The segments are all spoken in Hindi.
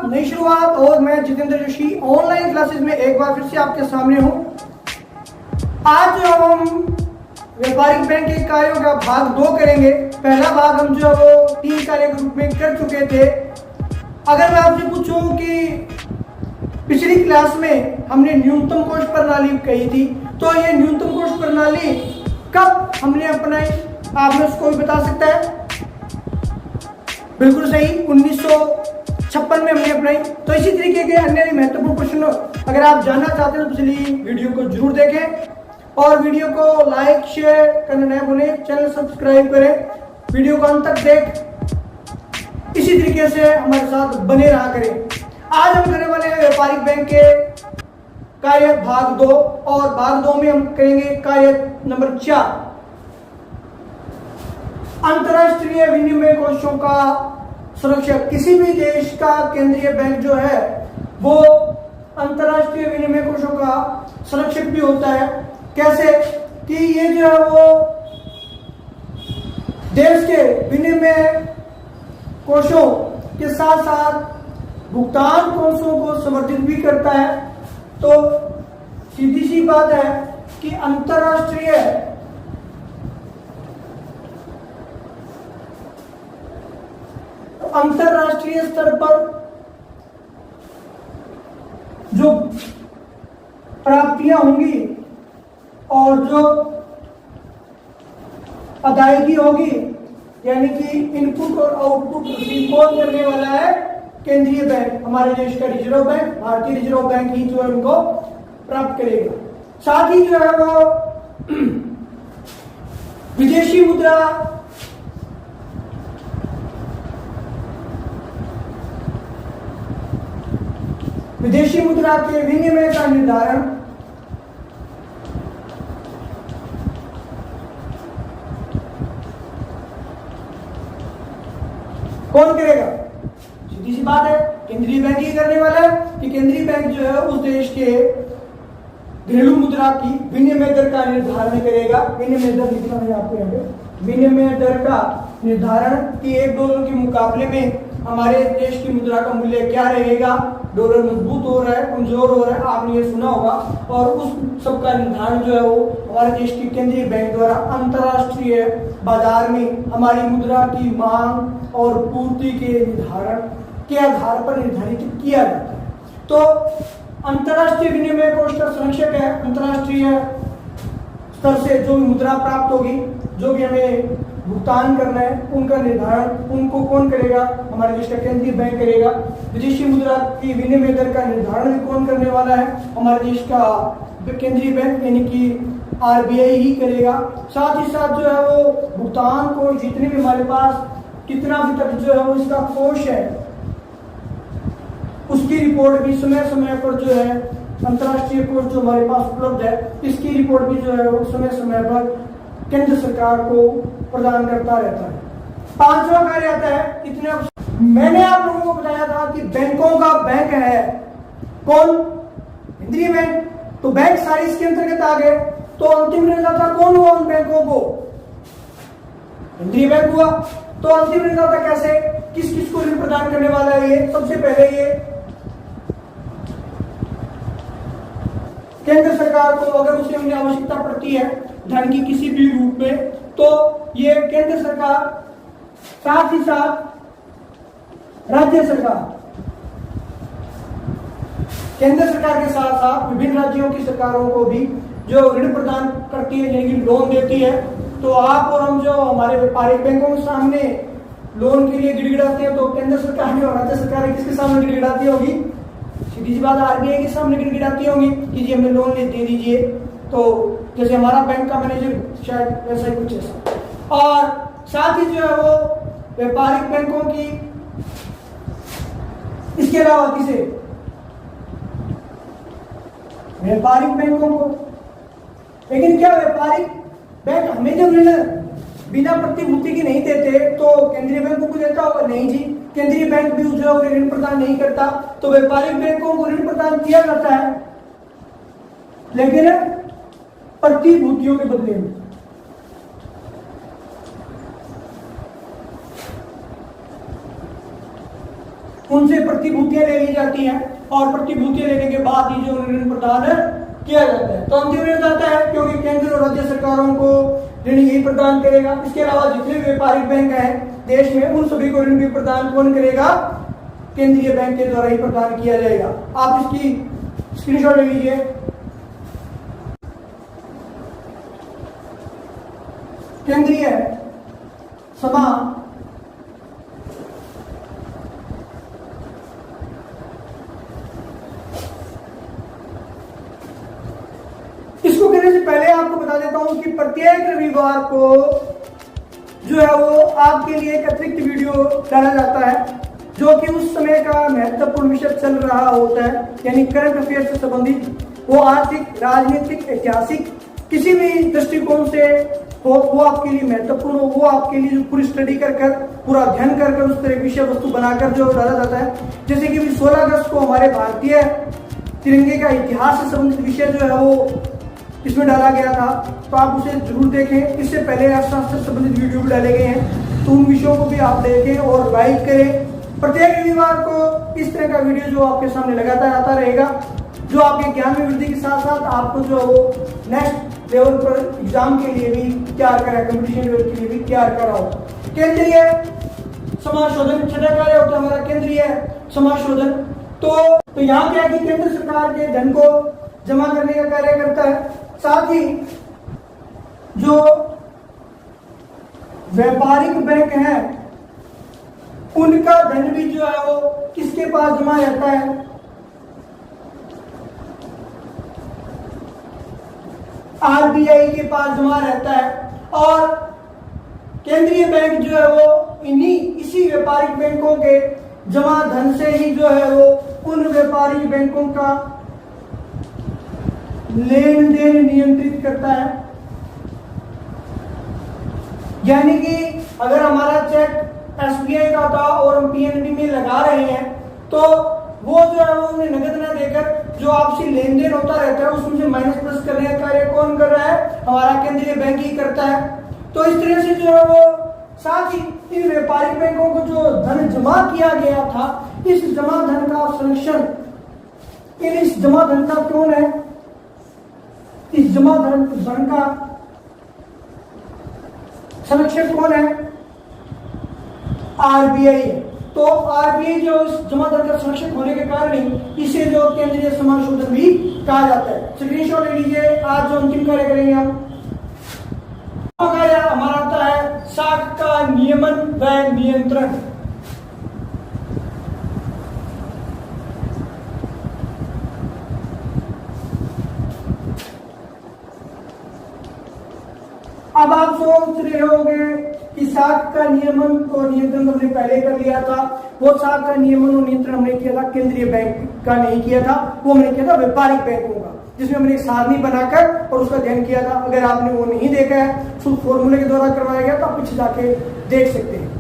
नई शुरुआत और मैं जितेंद्र जोशी ऑनलाइन क्लासेस में एक बार फिर से आपके सामने हूं। आज जो हम व्यापारिक बैंक के कार्यों का भाग 2 करेंगे। पहला भाग हम जो वो 3 कार्य के रूप में कर चुके थे। अगर मैं आपसे पूछूं कि पिछली क्लास में हमने न्यूनतम कोष प्रणाली कही थी, तो ये न्यूनतम कोष प्रणाली कब हमने अपनाई, आप में उसको भी बता सकता है? बिल्कुल सही, 1956 में हमने अपनाई। तो इसी तरीके के अन्य महत्वपूर्ण प्रश्न अगर आप जानना चाहते हैं तो पिछली वीडियो को जरूर देखें और वीडियो को लाइक शेयर करना न भूलें, चैनल सब्सक्राइब करें, वीडियो को अंत तक देख इसी तरीके से हमारे साथ बने रहा करें। आज हम करने वाले हैं व्यापारिक बैंक के कार्य भाग 2 और भाग 2 में हम करेंगे कार्य नंबर 4, अंतरराष्ट्रीय विनिमय कोषों का संरक्षक। किसी भी देश का केंद्रीय बैंक जो है वो अंतरराष्ट्रीय विनिमय कोषों का संरक्षक भी होता है। कैसे कि ये जो है वो देश के विनिमय कोषों के साथ साथ भुगतान कोषों को समर्थित भी करता है। तो सीधी सी बात है कि अंतरराष्ट्रीय स्तर पर जो प्राप्तियां होंगी और जो अदायगी होगी, यानी कि इनपुट और आउटपुट कौन करने वाला है? केंद्रीय बैंक, हमारे देश का रिजर्व बैंक, भारतीय रिजर्व बैंक ही जो है उनको प्राप्त करेगा। साथ ही जो है वो विदेशी मुद्रा के विनिमय का निर्धारण कौन करेगा? सीधी सी बात है, केंद्रीय बैंक ही करने वाला है कि केंद्रीय बैंक जो है उस देश के घरेलू मुद्रा की विनिमय दर का निर्धारण करेगा। विनिमय दर लिखना है आपको यहाँ पे, विनिमय दर का निर्धारण कि एक डॉलर के मुकाबले में हमारे देश की मुद्रा का मूल्य क्या रहेगा, डॉलर मजबूत हो रहा है, कमजोर हो रहा है, आपने ये सुना होगा। और उस सब का निर्धारण जो है वो हमारे देश की केंद्रीय बैंक द्वारा अंतरराष्ट्रीय बाजार में हमारी मुद्रा की मांग और पूर्ति के निर्धारण के आधार पर निर्धारित किया जाता है। तो अंतरराष्ट्रीय विनिमय कोष का संरक्षक है। अंतरराष्ट्रीय स्तर से जो भी मुद्रा प्राप्त होगी, जो भी हमें भुगतान करना है, उनका निर्धारण उनको कौन करेगा? हमारे देश का केंद्रीय बैंक करेगा। विदेशी मुद्रा की विनिमय दर का निर्धारण भी कौन करने वाला है? हमारे देश का केंद्रीय बैंक यानी कि आरबीआई ही करेगा। साथ ही साथ जो है वो भुगतान को जितने भी हमारे पास कितना भी तक जो है वो इसका कोष है, उसकी रिपोर्ट भी समय समय पर जो है अंतरराष्ट्रीय कोष जो हमारे पास उपलब्ध है, इसकी रिपोर्ट भी जो है वो समय समय पर केंद्र सरकार को प्रदान करता रहता है। 5वां कार्य आता है, इतने मैंने आप लोगों को बताया था कि बैंकों का बैंक है कौन? केंद्रीय बैंक। तो बैंक सारे इसके अंतर्गत आ गए। तो अंतिम ऋणदाता कौन हुआ उन बैंकों को? केंद्रीय बैंक हुआ। तो अंतिम ऋणदाता कैसे, किस किस को ऋण प्रदान करने वाला है? ये सबसे पहले ये केंद्र सरकार को अगर उसे उन्हें आवश्यकता पड़ती है धन की किसी भी रूप में, तो ये केंद्र सरकार, साथ ही साथ राज्य सरकार, केंद्र सरकार के साथ साथ विभिन्न राज्यों की सरकारों को भी जो ऋण प्रदान करती है, यानी कि लोन देती है। तो आप और हम जो हमारे व्यापारिक बैंकों के सामने लोन के लिए गिड़गिड़ाते हैं, तो केंद्र सरकार ने और राज्य सरकार किसके सामने गिड़गिड़ाती होगी? सीधी सी बात, आरबीआई के सामने गिड़गिड़ाती होगी कि जी हमें लोन दे दीजिए। तो जैसे हमारा बैंक का मैनेजर, शायद वैसा ही कुछ ऐसा। और साथ ही जो है वो व्यापारिक बैंकों की, इसके अलावा किसे? व्यापारिक बैंकों को। लेकिन क्या व्यापारिक बैंक हमें जब ऋण बिना प्रतिभूति के नहीं देते तो केंद्रीय बैंकों को देता होगा? नहीं जी, केंद्रीय बैंक भी जो है ऋण प्रदान नहीं करता। तो व्यापारिक बैंकों को ऋण प्रदान किया जाता है, लेकिन प्रतिभूतियों के बदले में। उनसे प्रतिभूतियां ले ली जाती हैं और प्रतिभूतियां लेने के बाद ही जो ऋण प्रदान किया जाता है। तो अंतिम ऋण जाता है क्योंकि केंद्र और राज्य सरकारों को ऋण यही प्रदान करेगा। इसके अलावा जितने भी व्यापारिक बैंक हैं देश में उन सभी को ऋण भी प्रदान कौन करेगा? केंद्रीय बैंक के द्वारा ही प्रदान किया जाएगा। आप इसकी स्क्रीनशॉट ले लीजिए। केंद्रीय समा इसको कहने से पहले आपको बता देता हूं कि प्रत्येक रविवार को जो है वो आपके लिए एक अतिरिक्त वीडियो डाला जाता है जो कि उस समय का महत्वपूर्ण विषय चल रहा होता है, यानी करंट अफेयर से संबंधित, वो आर्थिक, राजनीतिक, ऐतिहासिक किसी भी दृष्टिकोण से हो, वो आपके लिए महत्वपूर्ण हो, वो आपके लिए जो पूरी स्टडी कर पूरा अध्ययन कर उस तरह विषय वस्तु बनाकर जो डाला जाता है। जैसे कि 16 अगस्त को हमारे भारतीय तिरंगे का इतिहास से संबंधित विषय जो है वो इसमें डाला गया था, तो आप उसे जरूर देखें। इससे पहले अर्थशास्त्र से संबंधित वीडियो भी डाले गए हैं, तो उन विषयों को भी आप देखें और लाइक करें। प्रत्येक रविवार को इस तरह का वीडियो जो आपके सामने लगातार आता रहेगा, जो आपके ज्ञान में वृद्धि के साथ साथ आपको जो वो नेक्स्ट लेवल पर एग्जाम के लिए भी तैयार करा, कंपटीशन लेवल के लिए भी तैयार करा हो। केंद्रीय समाशोधन छठा कार्य होता है हमारा केंद्रीय समाशोधन। तो यहाँ क्या है कि केंद्र सरकार के धन को जमा करने का कार्य करता है, साथ ही जो व्यापारिक बैंक हैं उनका धन भी जो है वो किसके पास जमा रहता है? आरबीआई के पास जमा रहता है। और केंद्रीय बैंक जो है वो इसी व्यापारिक बैंकों के जमा धन से ही जो है वो उन व्यापारिक बैंकों का लेन देन नियंत्रित करता है। यानी कि अगर हमारा चेक एसबीआई का था और हम पीएनबी में लगा रहे हैं तो वो जो है वो उन्हें नगद ना देकर जो आपसी लेन देन होता रहता है उसमें से माइनस प्लस करने का कार्य कौन कर रहा है? हमारा केंद्रीय बैंक ही करता है। तो इस तरह से जो है वो साथ ही इन व्यापारिक बैंकों को जो धन जमा किया गया था, इस जमा धन का संरक्षण इस जमा धन का कौन है? इस जमा धन का संरक्षक कौन है? आरबीआई है। तो आरबीआई जो इस जमा धन का संरक्षक होने के कारण ही इसे जो केंद्रीय समाशोधन भी कहा जाता है। स्क्रीनशॉट ले लीजिए। आज जो अंतिम कार्य करेंगे हम कार्य हमारा आता है साख का नियमन व नियंत्रण। अब आप सोच रहे होंगे कि साख का नियमन और नियंत्रण हमने पहले कर लिया था। वो साख का नियमन और नियंत्रण हमने किया था केंद्रीय बैंक का नहीं किया था, वो हमने किया था व्यापारिक बैंकों का, जिसमें हमने एक सारणी बनाकर और उसका अध्ययन किया था। अगर आपने वो नहीं देखा है, शुद्ध फॉर्मूले के द्वारा करवाया गया, तो आप पीछे जाके देख सकते हैं।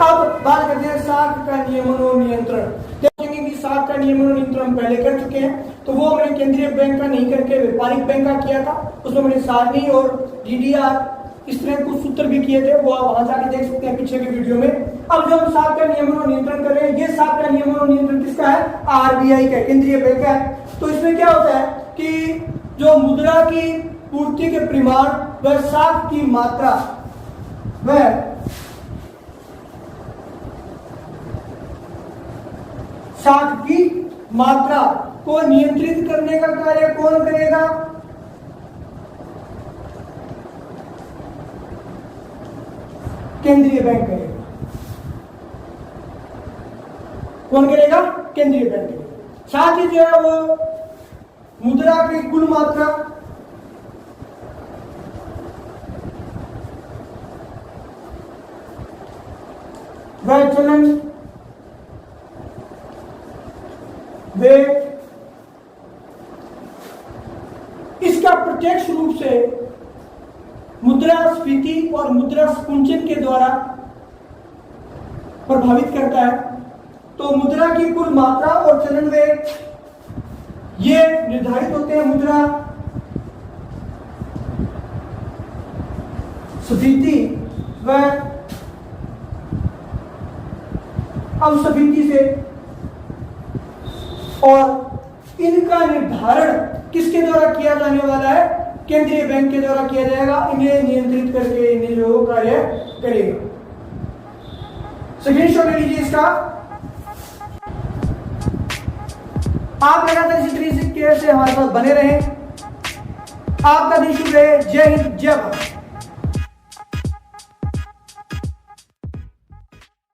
अब बात करते हैं साख का नियमन और नियंत्रण। देखेंगे कि साख का नियमन और नियंत्रण हम पहले कर चुके हैं, तो वो हमने केंद्रीय बैंक का नहीं करके व्यापारिक बैंक का किया था। उसमें हमने सारणी और डीडीआर इस तरह कुछ सूत्र भी किए थे, वो आप वहां जाके देख सकते हैं पीछे के वीडियो में। अब जो हम साख का नियमन और नियंत्रण कर रहे हैं, ये साख का नियमन और नियंत्रण किसका है? आरबीआई का, केंद्रीय बैंक का है। तो इसमें क्या होता है कि जो मुद्रा की पूर्ति के परिमाण व साख की मात्रा वह साख की मात्रा को नियंत्रित करने का कार्य कौन करेगा? केंद्रीय बैंक करेगा। कौन करेगा? केंद्रीय बैंक करेगा। साथ ही जो है वो मुद्रा की कुल मात्रा वह चलन वे इसका प्रत्यक्ष रूप से मुद्रास्फीति और मुद्रा संकुचन के द्वारा प्रभावित करता है। तो मुद्रा की कुल मात्रा और चलन वे ये निर्धारित होते हैं मुद्रा स्फीति व अवसफीति से, और इनका निर्धारण किसके द्वारा किया जाने वाला है? केंद्रीय बैंक के द्वारा किया जाएगा। इन्हें नियंत्रित करके इन्हें जो कार्य करेगा। स्क्रीनशॉट ले लीजिए इसका। आप लगातार इसी तरीके से हमारे साथ बने रहें। आपका दिन शुभ रहे। जय हिंद, जय भारत।